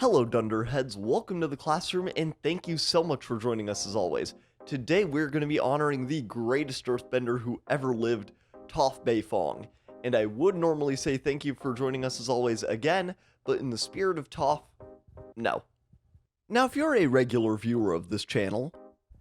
Hello Dunderheads, welcome to the classroom and thank you so much for joining us as always. Today we're going to be honoring the greatest earthbender who ever lived, Toph Beifong. And I would normally say thank you for joining us as always again, but in the spirit of Toph, no. Now if you're a regular viewer of this channel,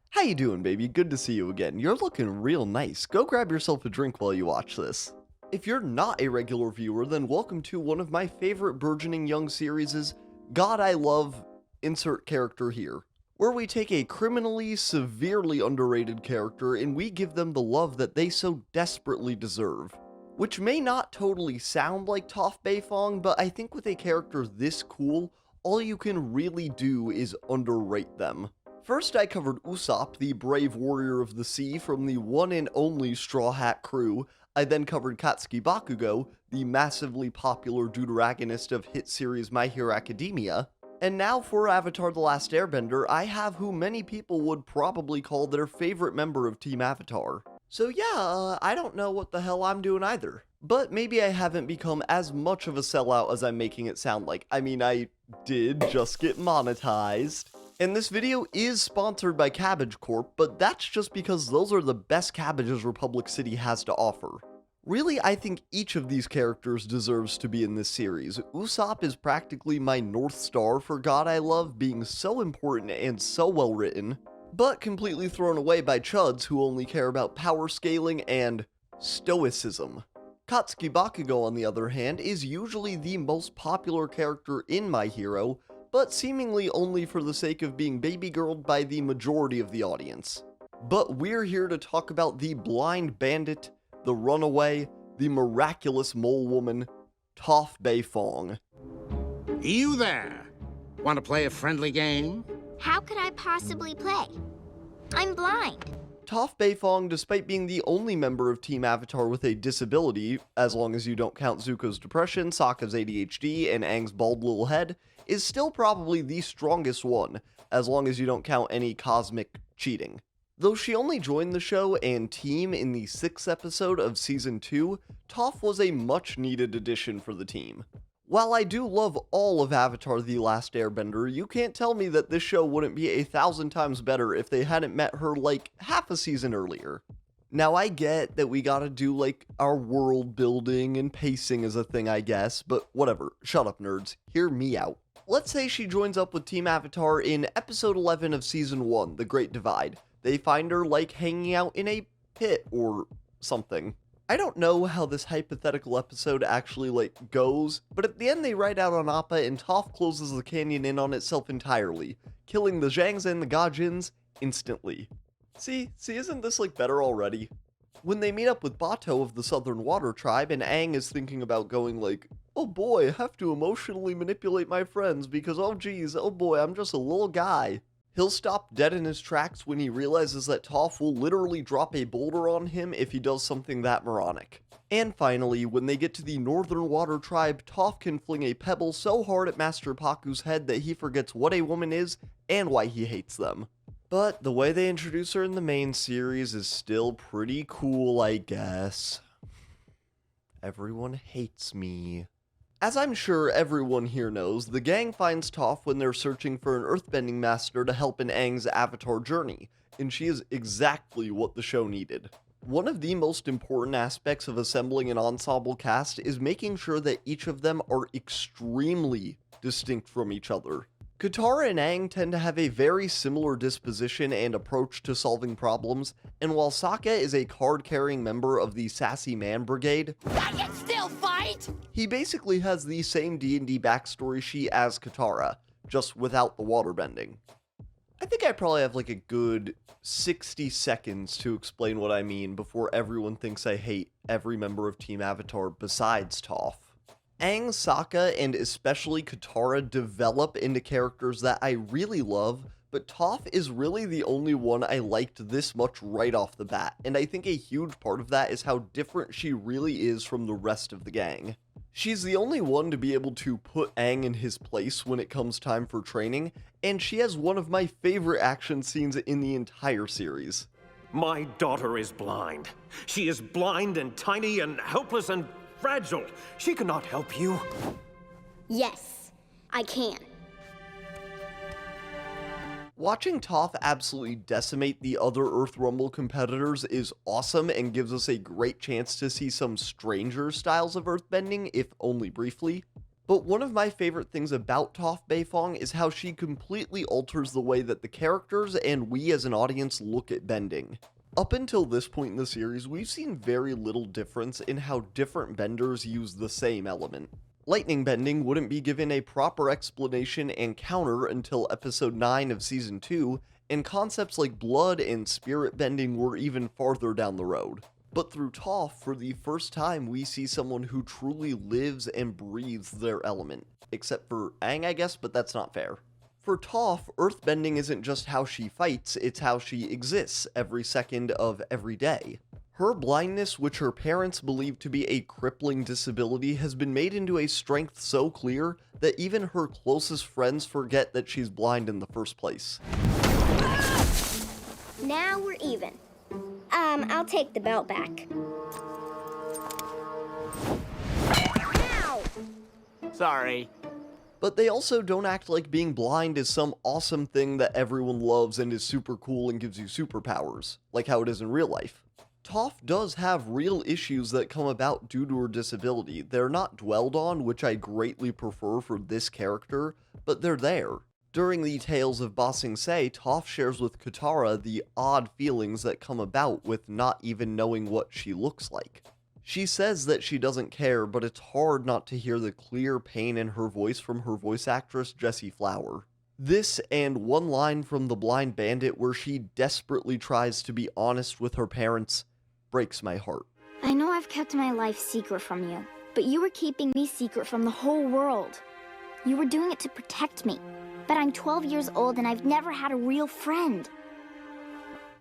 how you doing baby? Good to see you again. You're looking real nice. Go grab yourself a drink while you watch this. If you're not a regular viewer, then welcome to one of my favorite burgeoning young series, God I Love, insert character here, where we take a criminally, severely underrated character and we give them the love that they so desperately deserve. Which may not totally sound like Toph Beifong, but I think with a character this cool, all you can really do is underrate them. First I covered Usopp, the brave warrior of the sea from the one and only Straw Hat crew. I then covered Katsuki Bakugo, the massively popular deuteragonist of hit series My Hero Academia. And now for Avatar The Last Airbender, I have who many people would probably call their favorite member of Team Avatar. So yeah, I don't know what the hell I'm doing either. But maybe I haven't become as much of a sellout as I'm making it sound like. I mean, I did just get monetized. And this video is sponsored by Cabbage Corp, but that's just because those are the best cabbages Republic City has to offer. Really, I think each of these characters deserves to be in this series. Usopp is practically my North Star for God I Love, being so important and so well written, but completely thrown away by chuds who only care about power scaling and stoicism. Katsuki Bakugo, on the other hand, is usually the most popular character in My Hero, but seemingly only for the sake of being baby-girled by the majority of the audience. But we're here to talk about the blind bandit, the runaway, the miraculous mole woman, Toph Beifong. You there! Want to play a friendly game? How could I possibly play? I'm blind. Toph Beifong, despite being the only member of Team Avatar with a disability, as long as you don't count Zuko's depression, Sokka's ADHD, and Aang's bald little head, is still probably the strongest one, as long as you don't count any cosmic cheating. Though she only joined the show and team in the 6th episode of Season 2, Toph was a much needed addition for the team. While I do love all of Avatar The Last Airbender, you can't tell me that this show wouldn't be 1,000 times better if they hadn't met her like half a season earlier. Now I get that we gotta do like our world building and pacing as a thing I guess, but whatever, shut up nerds, hear me out. Let's say she joins up with Team Avatar in episode 11 of season 1, The Great Divide. They find her like hanging out in a pit or something. I don't know how this hypothetical episode actually like goes, but at the end they ride out on Appa and Toph closes the canyon in on itself entirely, killing the Zhangs and the Gajins instantly. See, isn't this like better already? When they meet up with Bato of the Southern Water Tribe and Aang is thinking about going like, oh boy, I have to emotionally manipulate my friends because oh geez, oh boy, I'm just a little guy. He'll stop dead in his tracks when he realizes that Toph will literally drop a boulder on him if he does something that moronic. And finally, when they get to the Northern Water Tribe, Toph can fling a pebble so hard at Master Pakku's head that he forgets what a woman is and why he hates them. But the way they introduce her in the main series is still pretty cool, I guess. Everyone hates me. As I'm sure everyone here knows, the gang finds Toph when they're searching for an earthbending master to help in Aang's Avatar journey, and she is exactly what the show needed. One of the most important aspects of assembling an ensemble cast is making sure that each of them are extremely distinct from each other. Katara and Aang tend to have a very similar disposition and approach to solving problems, and while Sokka is a card-carrying member of the Sassy Man Brigade, I can still fight! He basically has the same D&D backstory sheet as Katara, just without the waterbending. I think I probably have like a good 60 seconds to explain what I mean before everyone thinks I hate every member of Team Avatar besides Toph. Aang, Sokka, and especially Katara develop into characters that I really love, but Toph is really the only one I liked this much right off the bat, and I think a huge part of that is how different she really is from the rest of the gang. She's the only one to be able to put Aang in his place when it comes time for training, and she has one of my favorite action scenes in the entire series. My daughter is blind. She is blind and tiny and helpless and fragile. She cannot help you. Yes, I can. Watching Toph absolutely decimate the other Earth Rumble competitors is awesome and gives us a great chance to see some stranger styles of earthbending, if only briefly. But one of my favorite things about Toph Beifong is how she completely alters the way that the characters and we as an audience look at bending. Up until this point in the series, we've seen very little difference in how different benders use the same element. Lightning bending wouldn't be given a proper explanation and counter until episode 9 of season 2, and concepts like blood and spirit bending were even farther down the road. But through Toph, for the first time, we see someone who truly lives and breathes their element. Except for Aang, I guess, but that's not fair. For Toph, earthbending isn't just how she fights, it's how she exists every second of every day. Her blindness, which her parents believe to be a crippling disability, has been made into a strength so clear that even her closest friends forget that she's blind in the first place. Now we're even. I'll take the belt back. Ow! Sorry. But they also don't act like being blind is some awesome thing that everyone loves and is super cool and gives you superpowers, like how it is in real life. Toph does have real issues that come about due to her disability. They're not dwelled on, which I greatly prefer for this character, but they're there. During the Tales of Ba Sing Se, Toph shares with Katara the odd feelings that come about with not even knowing what she looks like. She says that she doesn't care, but it's hard not to hear the clear pain in her voice from her voice actress Jessie Flower. This and one line from The Blind Bandit where she desperately tries to be honest with her parents breaks my heart. I know I've kept my life secret from you, but you were keeping me secret from the whole world. You were doing it to protect me, but I'm 12 years old and I've never had a real friend.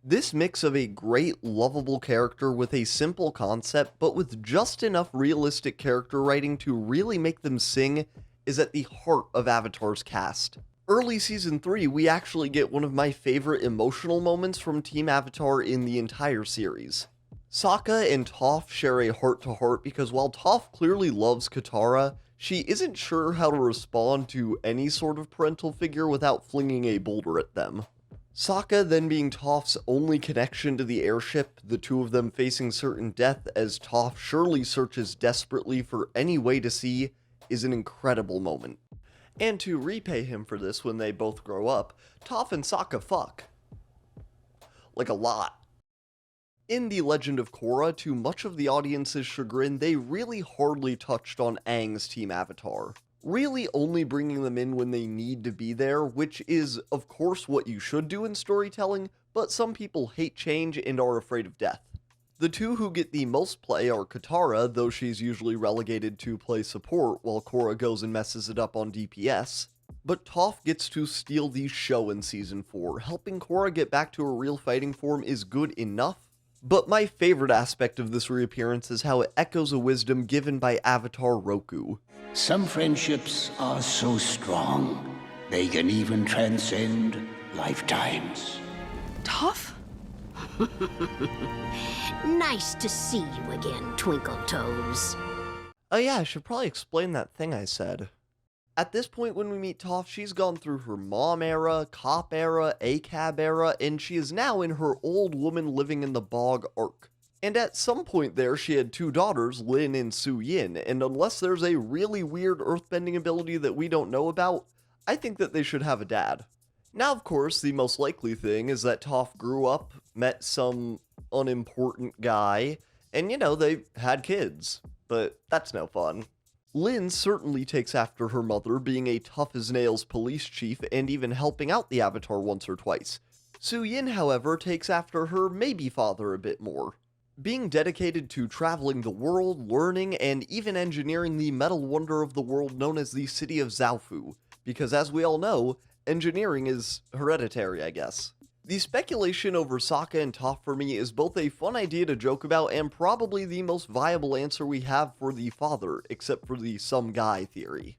This mix of a great, lovable character with a simple concept, but with just enough realistic character writing to really make them sing, is at the heart of Avatar's cast. Early season 3, we actually get one of my favorite emotional moments from Team Avatar in the entire series. Sokka and Toph share a heart-to-heart because while Toph clearly loves Katara, she isn't sure how to respond to any sort of parental figure without flinging a boulder at them. Sokka then being Toph's only connection to the airship, the two of them facing certain death as Toph surely searches desperately for any way to see, is an incredible moment. And to repay him for this when they both grow up, Toph and Sokka fuck. Like a lot. In The Legend of Korra, to much of the audience's chagrin, they really hardly touched on Aang's Team Avatar. Really only bringing them in when they need to be there, which is, of course, what you should do in storytelling, but some people hate change and are afraid of death. The two who get the most play are Katara, though she's usually relegated to play support while Korra goes and messes it up on DPS. But Toph gets to steal the show in Season 4. Helping Korra get back to her real fighting form is good enough, but my favorite aspect of this reappearance is how it echoes a wisdom given by Avatar Roku. Some friendships are so strong, they can even transcend lifetimes. Toph? Nice to see you again, Twinkle Toes. Oh yeah, I should probably explain that thing I said. At this point when we meet Toph, she's gone through her mom era, cop era, ACAB era, and she is now in her old woman living in the bog arc. And at some point there, she had two daughters, Lin and Su Yin, and unless there's a really weird earthbending ability that we don't know about, I think that they should have a dad. Now, of course, the most likely thing is that Toph grew up, met some unimportant guy, and they had kids. But that's no fun. Lin certainly takes after her mother, being a tough-as-nails police chief and even helping out the Avatar once or twice. Su Yin, however, takes after her maybe father a bit more, being dedicated to traveling the world, learning, and even engineering the metal wonder of the world known as the City of Zaofu, because as we all know, engineering is hereditary, I guess. The speculation over Sokka and Toph for me is both a fun idea to joke about and probably the most viable answer we have for the father, except for the some guy theory.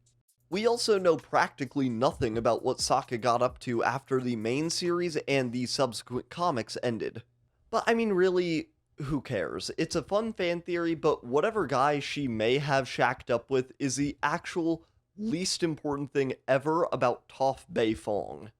We also know practically nothing about what Sokka got up to after the main series and the subsequent comics ended. But I mean, really, who cares? It's a fun fan theory, but whatever guy she may have shacked up with is the actual least important thing ever about Toph Beifong.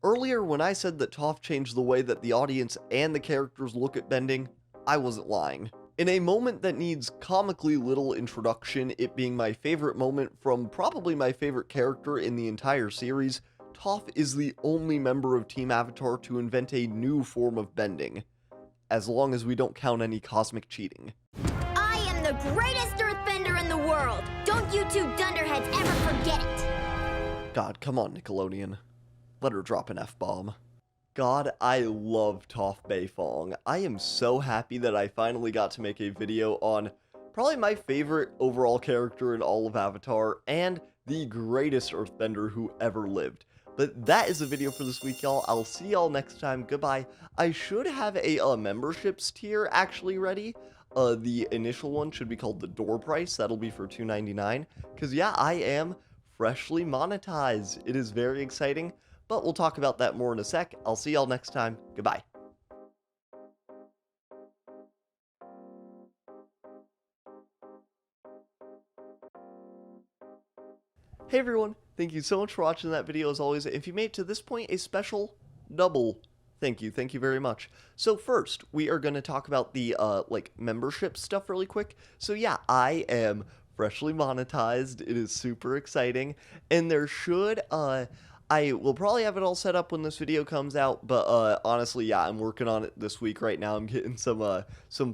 Earlier, when I said that Toph changed the way that the audience and the characters look at bending, I wasn't lying. In a moment that needs comically little introduction, it being my favorite moment from probably my favorite character in the entire series, Toph is the only member of Team Avatar to invent a new form of bending, as long as we don't count any cosmic cheating. I am the greatest earthbender in the world. Don't you two dunderheads ever forget it. God, come on, Nickelodeon. Let her drop an F-bomb. God, I love Toph Beifong. I am so happy that I finally got to make a video on probably my favorite overall character in all of Avatar, and the greatest earthbender who ever lived. But that is the video for this week, y'all. I'll see y'all next time. Goodbye. I should have a memberships tier actually ready. The initial one should be called the door price. That'll be for $2.99. Because, yeah, I am freshly monetized. It is very exciting. But we'll talk about that more in a sec. I'll see y'all next time. Goodbye. Hey everyone, thank you so much for watching that video as always. If you made it to this point, a special double thank you very much. So first, we are going to talk about the membership stuff really quick. So yeah, I am freshly monetized. It is super exciting, and there should I will probably have it all set up when this video comes out, but honestly, yeah, I'm working on it this week right now. I'm getting some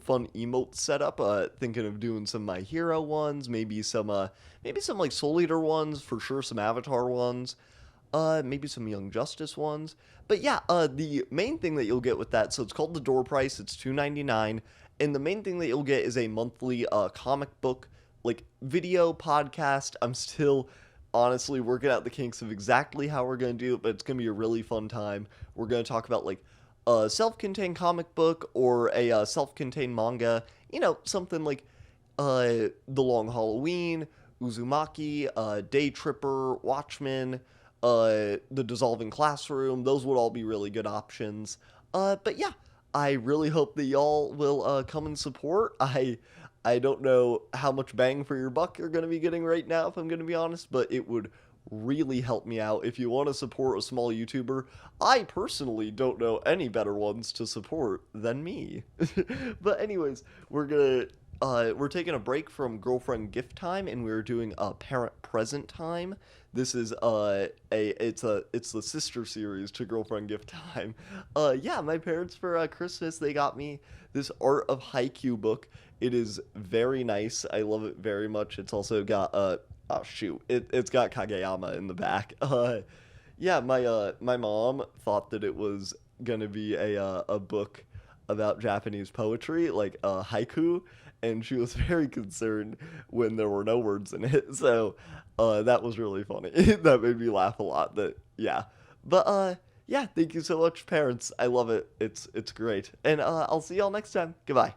fun emotes set up, thinking of doing some My Hero ones, maybe some like Soul Eater ones, for sure some Avatar ones, maybe some Young Justice ones. But yeah, the main thing that you'll get with that, so it's called the door price, it's $2.99, and the main thing that you'll get is a monthly comic book, like, video podcast. I'm still honestly working out the kinks of exactly how we're going to do it, but it's going to be a really fun time. We're going to talk about, like, a self-contained comic book or a self-contained manga, you know, something like The Long Halloween, Uzumaki, Day Tripper, Watchmen, The Dissolving Classroom. Those would all be really good options. But yeah, I really hope that y'all will come and support. I don't know how much bang for your buck you're going to be getting right now, if I'm going to be honest, but it would really help me out if you want to support a small YouTuber. I personally don't know any better ones to support than me. But anyways, we're taking a break from girlfriend gift time, and we're doing a parent present time. This is it's the sister series to girlfriend gift time. Yeah, my parents for Christmas, they got me this Art of Haikyuu book. It is very nice. I love it very much. It's also got it's got Kageyama in the back. Yeah, my mom thought that it was gonna be a book about Japanese poetry, like haiku, and she was very concerned when there were no words in it. So that was really funny. That made me laugh a lot. Yeah, but yeah, thank you so much, parents. I love it. It's great, and I'll see y'all next time. Goodbye.